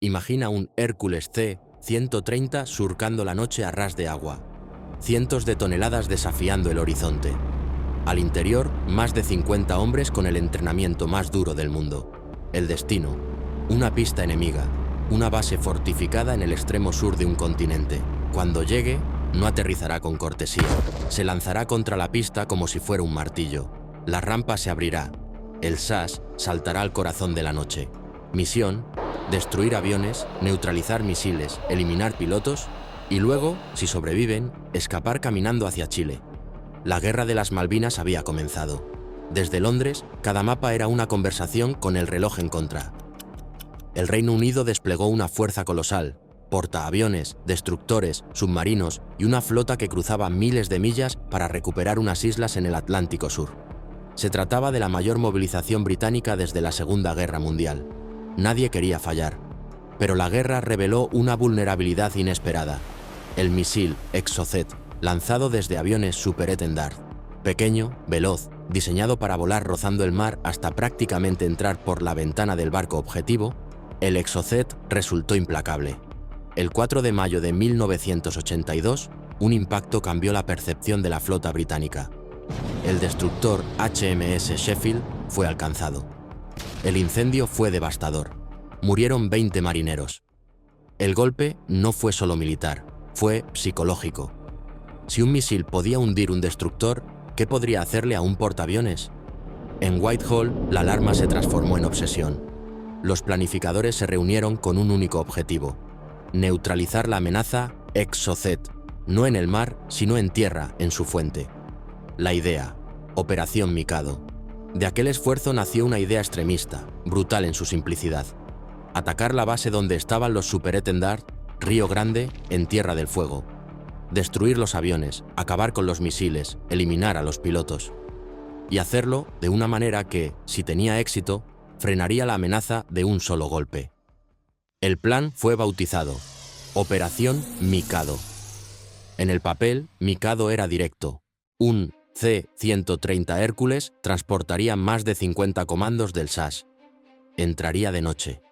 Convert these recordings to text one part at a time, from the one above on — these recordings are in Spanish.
Imagina un Hércules C-130 surcando la noche a ras de agua. Cientos de toneladas desafiando el horizonte. Al interior, más de 50 hombres con el entrenamiento más duro del mundo. El destino: una pista enemiga, una base fortificada en el extremo sur de un continente. Cuando llegue, no aterrizará con cortesía. Se lanzará contra la pista como si fuera un martillo. La rampa se abrirá. El SAS saltará al corazón de la noche. Misión: destruir aviones, neutralizar misiles, eliminar pilotos y luego, si sobreviven, escapar caminando hacia Chile. La Guerra de las Malvinas había comenzado. Desde Londres, cada mapa era una conversación con el reloj en contra. El Reino Unido desplegó una fuerza colosal, portaaviones, destructores, submarinos y una flota que cruzaba miles de millas para recuperar unas islas en el Atlántico Sur. Se trataba de la mayor movilización británica desde la Segunda Guerra Mundial. Nadie quería fallar, pero la guerra reveló una vulnerabilidad inesperada: el misil Exocet, lanzado desde aviones Super Étendard. Pequeño, veloz, diseñado para volar rozando el mar hasta prácticamente entrar por la ventana del barco objetivo, el Exocet resultó implacable. El 4 de mayo de 1982, un impacto cambió la percepción de la flota británica. El destructor HMS Sheffield fue alcanzado. El incendio fue devastador. Murieron 20 marineros. El golpe no fue solo militar, fue psicológico. Si un misil podía hundir un destructor, ¿qué podría hacerle a un portaaviones? En Whitehall, la alarma se transformó en obsesión. Los planificadores se reunieron con un único objetivo: neutralizar la amenaza Exocet, no en el mar, sino en tierra, en su fuente. La idea: Operación Mikado. De aquel esfuerzo nació una idea extremista, brutal en su simplicidad: atacar la base donde estaban los Super Étendard, Río Grande, en Tierra del Fuego. Destruir los aviones, acabar con los misiles, eliminar a los pilotos. Y hacerlo de una manera que, si tenía éxito, frenaría la amenaza de un solo golpe. El plan fue bautizado Operación Mikado. En el papel, Mikado era directo. Un C-130 Hércules transportaría más de 50 comandos del SAS. Entraría de noche.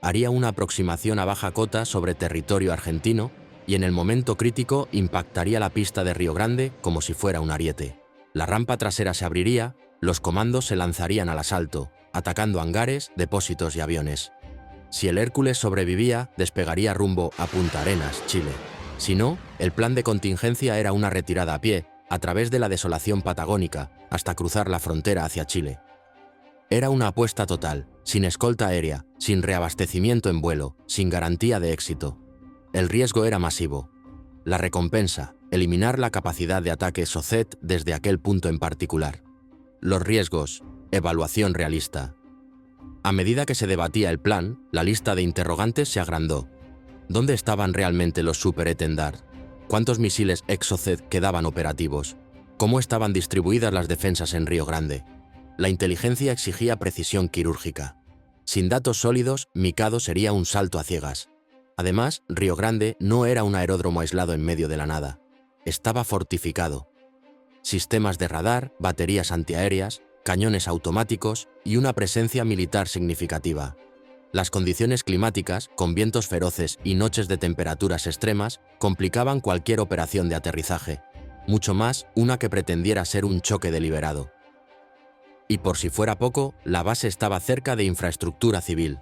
Haría una aproximación a baja cota sobre territorio argentino y en el momento crítico impactaría la pista de Río Grande como si fuera un ariete. La rampa trasera se abriría, los comandos se lanzarían al asalto, atacando hangares, depósitos y aviones. Si el Hércules sobrevivía, despegaría rumbo a Punta Arenas, Chile. Si no, el plan de contingencia era una retirada a pie, a través de la desolación patagónica, hasta cruzar la frontera hacia Chile. Era una apuesta total, sin escolta aérea, sin reabastecimiento en vuelo, sin garantía de éxito. El riesgo era masivo. La recompensa: eliminar la capacidad de ataque Exocet desde aquel punto en particular. Los riesgos: evaluación realista. A medida que se debatía el plan, la lista de interrogantes se agrandó. ¿Dónde estaban realmente los Super Étendard? ¿Cuántos misiles Exocet quedaban operativos? ¿Cómo estaban distribuidas las defensas en Río Grande? La inteligencia exigía precisión quirúrgica. Sin datos sólidos, Mikado sería un salto a ciegas. Además, Río Grande no era un aeródromo aislado en medio de la nada. Estaba fortificado. Sistemas de radar, baterías antiaéreas, cañones automáticos y una presencia militar significativa. Las condiciones climáticas, con vientos feroces y noches de temperaturas extremas, complicaban cualquier operación de aterrizaje, mucho más una que pretendiera ser un choque deliberado. Y por si fuera poco, la base estaba cerca de infraestructura civil.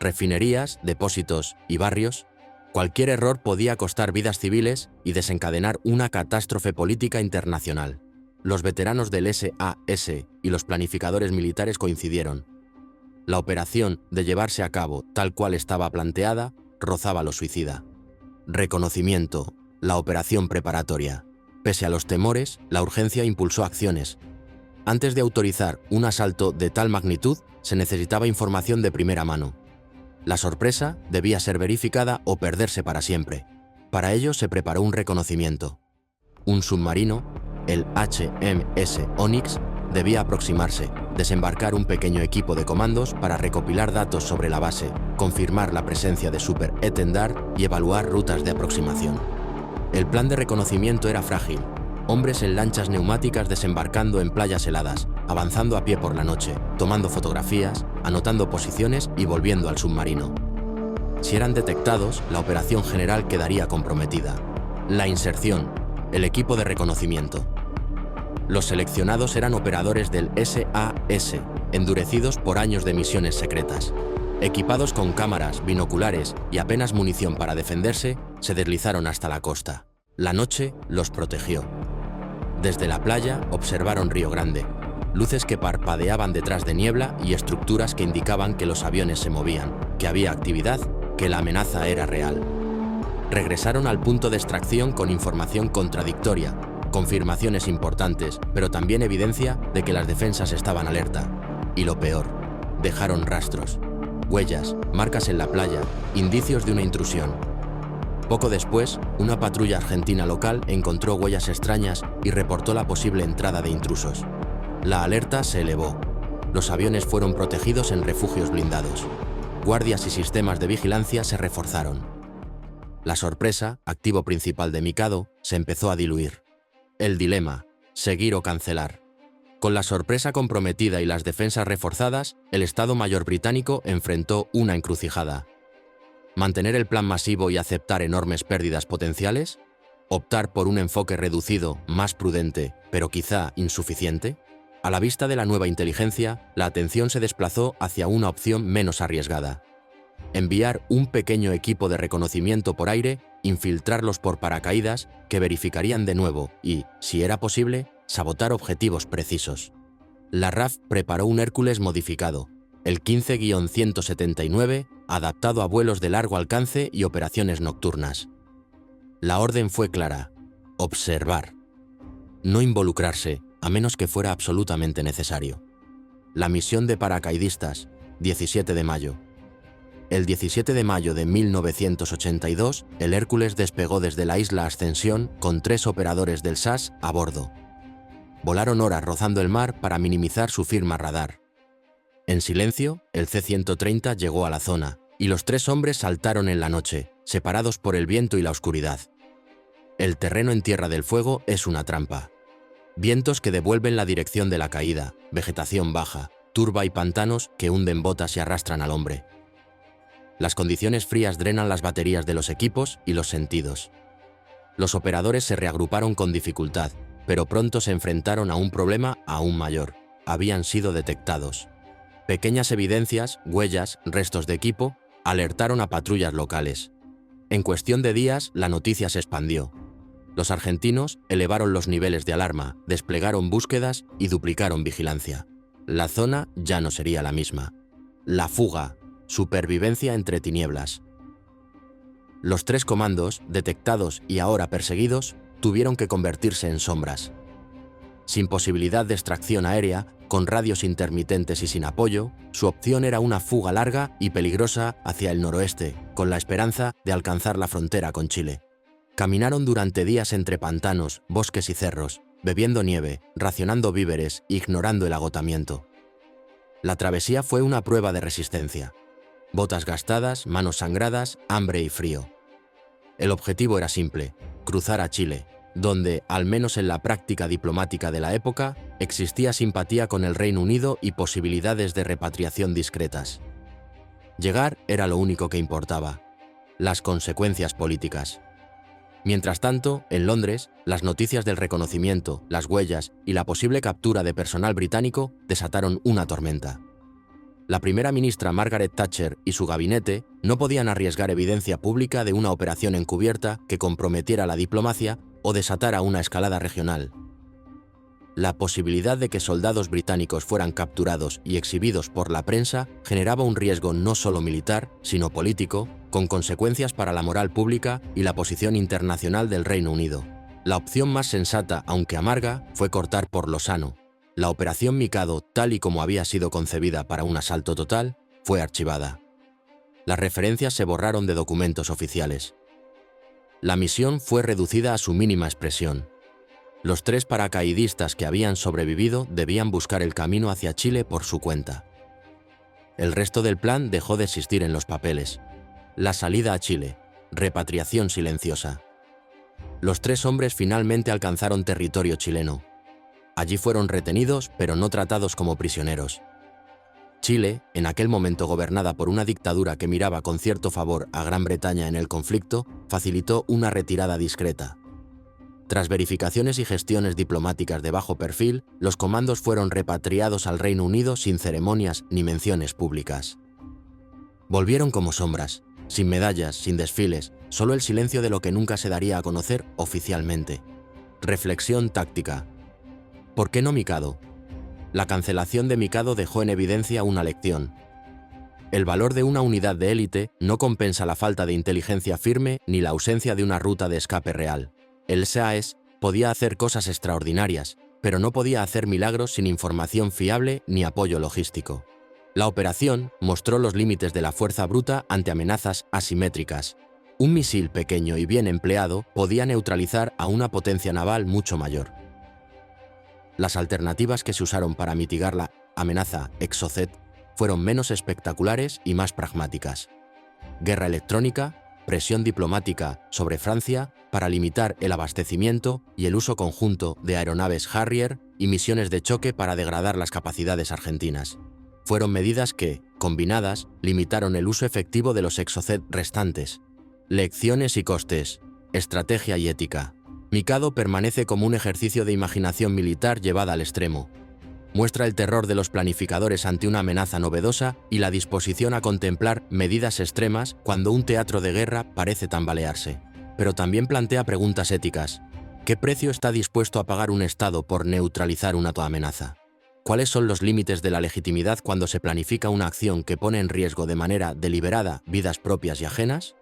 Refinerías, depósitos y barrios. Cualquier error podía costar vidas civiles y desencadenar una catástrofe política internacional. Los veteranos del SAS y los planificadores militares coincidieron. La operación, de llevarse a cabo tal cual estaba planteada, rozaba lo suicida. Reconocimiento: la operación preparatoria. Pese a los temores, la urgencia impulsó acciones. Antes de autorizar un asalto de tal magnitud, se necesitaba información de primera mano. La sorpresa debía ser verificada o perderse para siempre. Para ello se preparó un reconocimiento. Un submarino, el HMS Onyx, debía aproximarse, desembarcar un pequeño equipo de comandos para recopilar datos sobre la base, confirmar la presencia de Super Étendard y evaluar rutas de aproximación. El plan de reconocimiento era frágil. Hombres en lanchas neumáticas desembarcando en playas heladas, avanzando a pie por la noche, tomando fotografías, anotando posiciones y volviendo al submarino. Si eran detectados, la operación general quedaría comprometida. La inserción, el equipo de reconocimiento. Los seleccionados eran operadores del SAS, endurecidos por años de misiones secretas. Equipados con cámaras, binoculares y apenas munición para defenderse, se deslizaron hasta la costa. La noche los protegió. Desde la playa observaron Río Grande, luces que parpadeaban detrás de niebla y estructuras que indicaban que los aviones se movían, que había actividad, que la amenaza era real. Regresaron al punto de extracción con información contradictoria, confirmaciones importantes, pero también evidencia de que las defensas estaban alerta. Y lo peor, dejaron rastros, huellas, marcas en la playa, indicios de una intrusión. Poco después, una patrulla argentina local encontró huellas extrañas y reportó la posible entrada de intrusos. La alerta se elevó. Los aviones fueron protegidos en refugios blindados. Guardias y sistemas de vigilancia se reforzaron. La sorpresa, activo principal de Mikado, se empezó a diluir. El dilema, seguir o cancelar. Con la sorpresa comprometida y las defensas reforzadas, el Estado Mayor británico enfrentó una encrucijada. ¿Mantener el plan masivo y aceptar enormes pérdidas potenciales? ¿Optar por un enfoque reducido, más prudente, pero quizá insuficiente? A la vista de la nueva inteligencia, la atención se desplazó hacia una opción menos arriesgada. Enviar un pequeño equipo de reconocimiento por aire, infiltrarlos por paracaídas que verificarían de nuevo y, si era posible, sabotar objetivos precisos. La RAF preparó un Hércules modificado, el 15-179, adaptado a vuelos de largo alcance y operaciones nocturnas. La orden fue clara: observar. No involucrarse, a menos que fuera absolutamente necesario. La misión de paracaidistas, 17 de mayo. El 17 de mayo de 1982, el Hércules despegó desde la isla Ascensión con 3 operadores del SAS a bordo. Volaron horas rozando el mar para minimizar su firma radar. En silencio, el C-130 llegó a la zona, y los 3 hombres saltaron en la noche, separados por el viento y la oscuridad. El terreno en Tierra del Fuego es una trampa. Vientos que devuelven la dirección de la caída, vegetación baja, turba y pantanos que hunden botas y arrastran al hombre. Las condiciones frías drenan las baterías de los equipos y los sentidos. Los operadores se reagruparon con dificultad, pero pronto se enfrentaron a un problema aún mayor. Habían sido detectados. Pequeñas evidencias, huellas, restos de equipo, alertaron a patrullas locales. En cuestión de días, la noticia se expandió. Los argentinos elevaron los niveles de alarma, desplegaron búsquedas y duplicaron vigilancia. La zona ya no sería la misma. La fuga, supervivencia entre tinieblas. Los 3 comandos, detectados y ahora perseguidos, tuvieron que convertirse en sombras. Sin posibilidad de extracción aérea, con radios intermitentes y sin apoyo, su opción era una fuga larga y peligrosa hacia el noroeste, con la esperanza de alcanzar la frontera con Chile. Caminaron durante días entre pantanos, bosques y cerros, bebiendo nieve, racionando víveres, ignorando el agotamiento. La travesía fue una prueba de resistencia. Botas gastadas, manos sangradas, hambre y frío. El objetivo era simple: cruzar a Chile, donde, al menos en la práctica diplomática de la época, existía simpatía con el Reino Unido y posibilidades de repatriación discretas. Llegar era lo único que importaba. Las consecuencias políticas. Mientras tanto, en Londres, las noticias del reconocimiento, las huellas y la posible captura de personal británico desataron una tormenta. La primera ministra Margaret Thatcher y su gabinete no podían arriesgar evidencia pública de una operación encubierta que comprometiera la diplomacia o desatara una escalada regional. La posibilidad de que soldados británicos fueran capturados y exhibidos por la prensa generaba un riesgo no solo militar, sino político, con consecuencias para la moral pública y la posición internacional del Reino Unido. La opción más sensata, aunque amarga, fue cortar por lo sano. La operación Mikado, tal y como había sido concebida para un asalto total, fue archivada. Las referencias se borraron de documentos oficiales. La misión fue reducida a su mínima expresión. Los 3 paracaidistas que habían sobrevivido debían buscar el camino hacia Chile por su cuenta. El resto del plan dejó de existir en los papeles. La salida a Chile, repatriación silenciosa. Los 3 hombres finalmente alcanzaron territorio chileno. Allí fueron retenidos, pero no tratados como prisioneros. Chile, en aquel momento gobernada por una dictadura que miraba con cierto favor a Gran Bretaña en el conflicto, facilitó una retirada discreta. Tras verificaciones y gestiones diplomáticas de bajo perfil, los comandos fueron repatriados al Reino Unido sin ceremonias ni menciones públicas. Volvieron como sombras, sin medallas, sin desfiles, solo el silencio de lo que nunca se daría a conocer oficialmente. Reflexión táctica. ¿Por qué no Mikado? La cancelación de Mikado dejó en evidencia una lección. El valor de una unidad de élite no compensa la falta de inteligencia firme ni la ausencia de una ruta de escape real. El SAS podía hacer cosas extraordinarias, pero no podía hacer milagros sin información fiable ni apoyo logístico. La operación mostró los límites de la fuerza bruta ante amenazas asimétricas. Un misil pequeño y bien empleado podía neutralizar a una potencia naval mucho mayor. Las alternativas que se usaron para mitigar la amenaza Exocet fueron menos espectaculares y más pragmáticas. Guerra electrónica, presión diplomática sobre Francia para limitar el abastecimiento y el uso conjunto de aeronaves Harrier y misiones de choque para degradar las capacidades argentinas. Fueron medidas que, combinadas, limitaron el uso efectivo de los Exocet restantes. Lecciones y costes, estrategia y ética. Mikado permanece como un ejercicio de imaginación militar llevada al extremo. Muestra el terror de los planificadores ante una amenaza novedosa y la disposición a contemplar medidas extremas cuando un teatro de guerra parece tambalearse. Pero también plantea preguntas éticas. ¿Qué precio está dispuesto a pagar un Estado por neutralizar una amenaza? ¿Cuáles son los límites de la legitimidad cuando se planifica una acción que pone en riesgo de manera deliberada vidas propias y ajenas?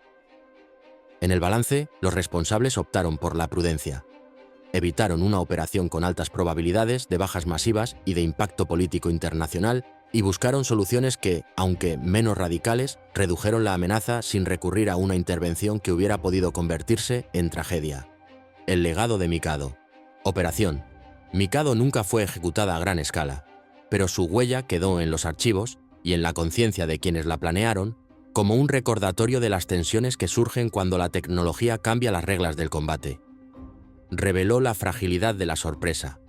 En el balance, los responsables optaron por la prudencia. Evitaron una operación con altas probabilidades de bajas masivas y de impacto político internacional y buscaron soluciones que, aunque menos radicales, redujeron la amenaza sin recurrir a una intervención que hubiera podido convertirse en tragedia. El legado de Mikado. Operación. Mikado nunca fue ejecutada a gran escala, pero su huella quedó en los archivos y en la conciencia de quienes la planearon como un recordatorio de las tensiones que surgen cuando la tecnología cambia las reglas del combate. Reveló la fragilidad de la sorpresa,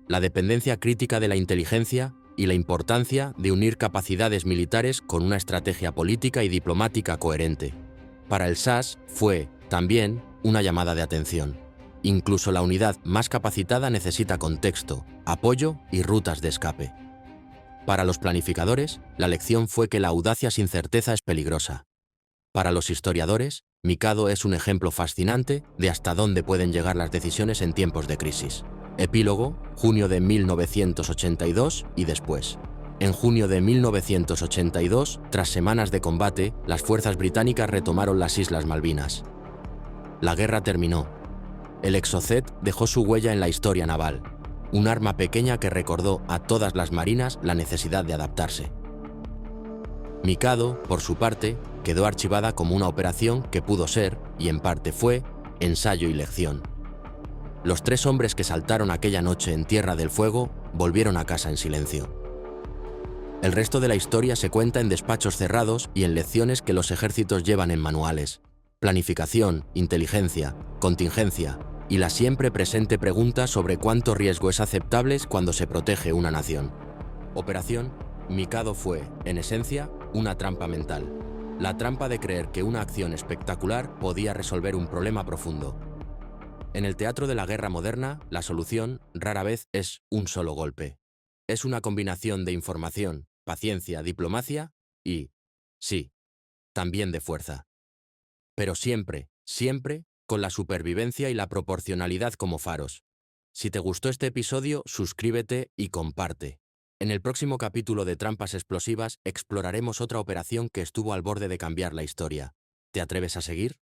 la dependencia crítica de la inteligencia y la importancia de unir capacidades militares con una estrategia política y diplomática coherente. Para el SAS fue, también, una llamada de atención. Incluso la unidad más capacitada necesita contexto, apoyo y rutas de escape. Para los planificadores, la lección fue que la audacia sin certeza es peligrosa. Para los historiadores, Mikado es un ejemplo fascinante de hasta dónde pueden llegar las decisiones en tiempos de crisis. Epílogo, junio de 1982 y después. En junio de 1982, tras semanas de combate, las fuerzas británicas retomaron las Islas Malvinas. La guerra terminó. El Exocet dejó su huella en la historia naval, un arma pequeña que recordó a todas las marinas la necesidad de adaptarse. Mikado, por su parte, quedó archivada como una operación que pudo ser, y en parte fue, ensayo y lección. Los 3 hombres que saltaron aquella noche en Tierra del Fuego volvieron a casa en silencio. El resto de la historia se cuenta en despachos cerrados y en lecciones que los ejércitos llevan en manuales. Planificación, inteligencia, contingencia y la siempre presente pregunta sobre cuánto riesgo es aceptable cuando se protege una nación. Operación Mikado fue, en esencia, una trampa mental. La trampa de creer que una acción espectacular podía resolver un problema profundo. En el teatro de la guerra moderna, la solución rara vez es un solo golpe. Es una combinación de información, paciencia, diplomacia y, sí, también de fuerza. Pero siempre, siempre, con la supervivencia y la proporcionalidad como faros. Si te gustó este episodio, suscríbete y comparte. En el próximo capítulo de Trampas Explosivas exploraremos otra operación que estuvo al borde de cambiar la historia. ¿Te atreves a seguir?